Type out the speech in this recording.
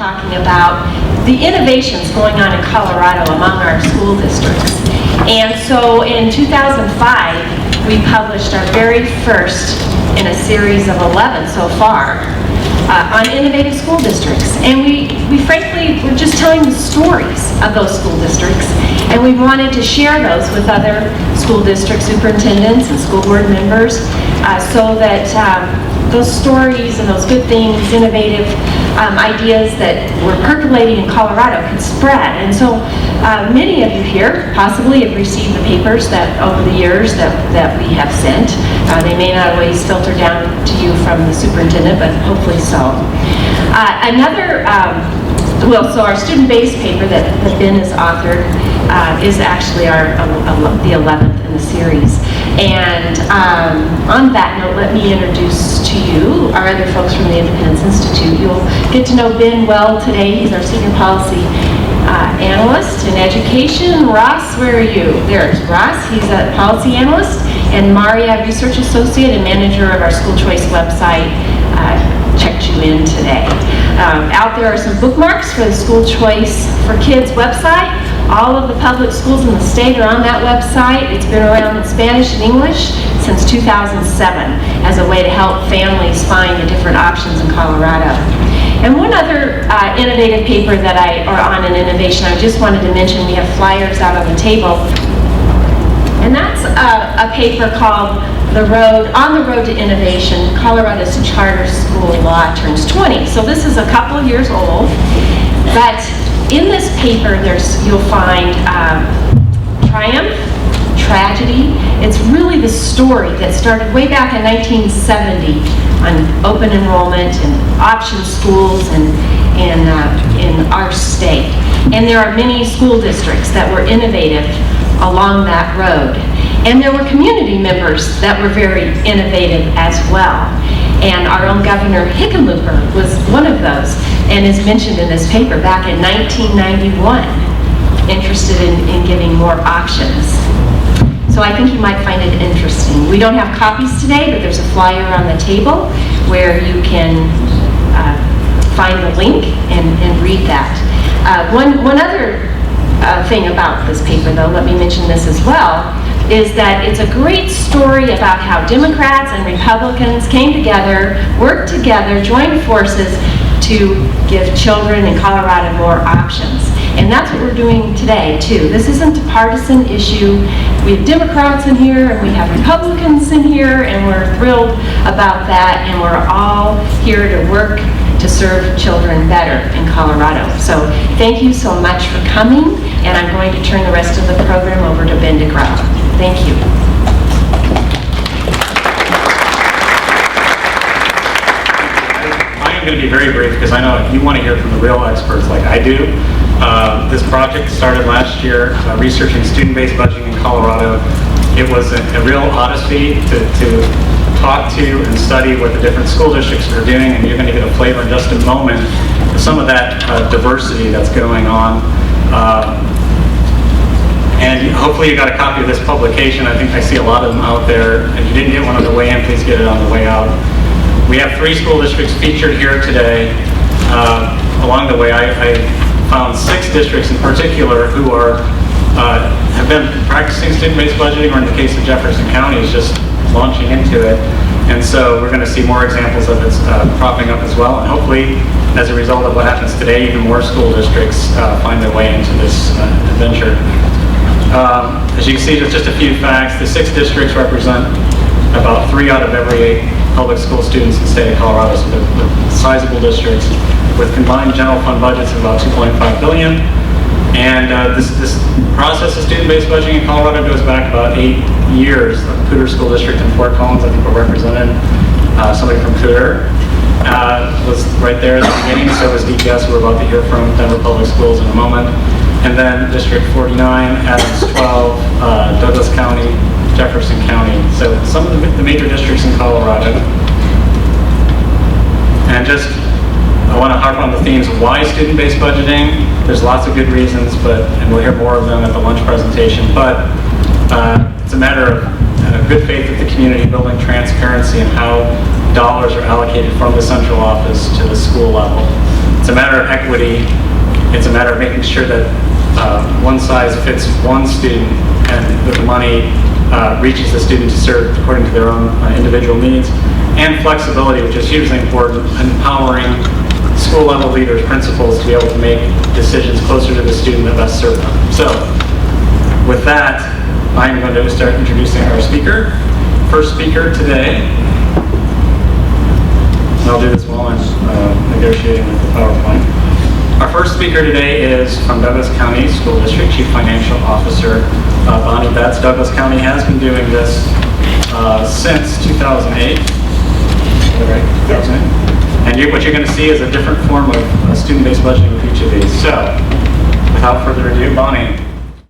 talking about the innovations going on in Colorado among our school districts. And so in 2005, we published our very first in a series of 11 so far on innovative school districts. And we frankly were just telling the stories of those school districts, and we wanted to share those with other school district superintendents and school board members so that those stories and those good things, innovative ideas that were percolating in Colorado could spread. And so many of you here possibly have received the papers that over the years that we have sent. They may not always filter down to you from the superintendent, but hopefully so. So our student-based paper that Ben has authored is actually the 11th in the series. And on that note, let me introduce to you our other folks from the Independence Institute. You'll get to know Ben well today. He's our senior policy analyst in education. Ross, where are you? There's Ross. He's a policy analyst. And Maria, research associate and manager of our school choice website, checked you in today. Out there are some bookmarks for the School Choice for Kids website. All of the public schools in the state are on that website. It's been around in Spanish and English since 2007 as a way to help families find the different options in Colorado. And one other innovative paper or on an innovation, I just wanted to mention, we have flyers out on the table. And that's a paper called On the Road to Innovation, Colorado's Charter School Law Turns 20. So this is a couple years old, but in this paper you'll find triumph, tragedy. It's really the story that started way back in 1970 on open enrollment and option schools in our state. And there are many school districts that were innovative along that road. And there were community members that were very innovative as well. And our own Governor Hickenlooper was one of those, and is mentioned in this paper back in 1991, interested in giving more options. So I think you might find it interesting. We don't have copies today, but there's a flyer on the table where you can find the link and read that. One other thing about this paper, though, let me mention this as well, is that it's a great story about how Democrats and Republicans came together, worked together, joined forces to give children in Colorado more options. And that's what we're doing today, too. This isn't a partisan issue. We have Democrats in here, and we have Republicans in here, and we're thrilled about that, and we're all here to work to serve children better in Colorado. So thank you so much for coming, and I'm going to turn the rest of the program over to Ben DeGrow. Thank you. I am going to be very brief because I know you want to hear from the real experts like I do. This project started last year researching student-based budgeting in Colorado. It was a real odyssey to talk to and study what the different school districts are doing, and you're going to get a flavor in just a moment of some of that diversity that's going on. And hopefully you got a copy of this publication. I think I see a lot of them out there. If you didn't get one on the way in, please get it on the way out. We have 3 school districts featured here today. Along the way, I found 6 districts in particular who have been practicing student-based budgeting, or in the case of Jefferson County, is just launching into it. And so we're going to see more examples of it propping up as well. And hopefully, as a result of what happens today, even more school districts find their way into this adventure. As you can see, just a few facts. The 6 districts represent about 3 out of every 8 public school students in the state of Colorado, so they're sizable districts with combined general fund budgets of about $2.5 billion. And this process of student-based budgeting in Colorado goes back about 8 years. The Cooter School District in Fort Collins, I think we're represented. Somebody from Cooter was right there at the beginning, so was DPS, who we're about to hear from, Denver Public Schools in a moment. And then District 49, Adams 12, Douglas County, Jefferson County. So some of the major districts in Colorado. And I want to harp on the themes of why student-based budgeting. There's lots of good reasons, and we'll hear more of them at the lunch presentation, but it's a matter of good faith with the community, building transparency in how dollars are allocated from the central office to the school level. It's a matter of equity. It's a matter of making sure that one size fits one student and that the money reaches the student to serve according to their own individual needs. And flexibility, which is hugely important, empowering school level leaders, principals to be able to make decisions closer to the student that best serve them. So with that, I'm going to start introducing our speaker. First speaker today, and I'll do this while I'm negotiating with the PowerPoint. Our first speaker today is from Douglas County School District, Chief Financial Officer Bonnie Betts. Douglas County has been doing this since 2008. Is that right? 2008? And what you're going to see is a different form of student-based budgeting with each of these. So, without further ado, Bonnie.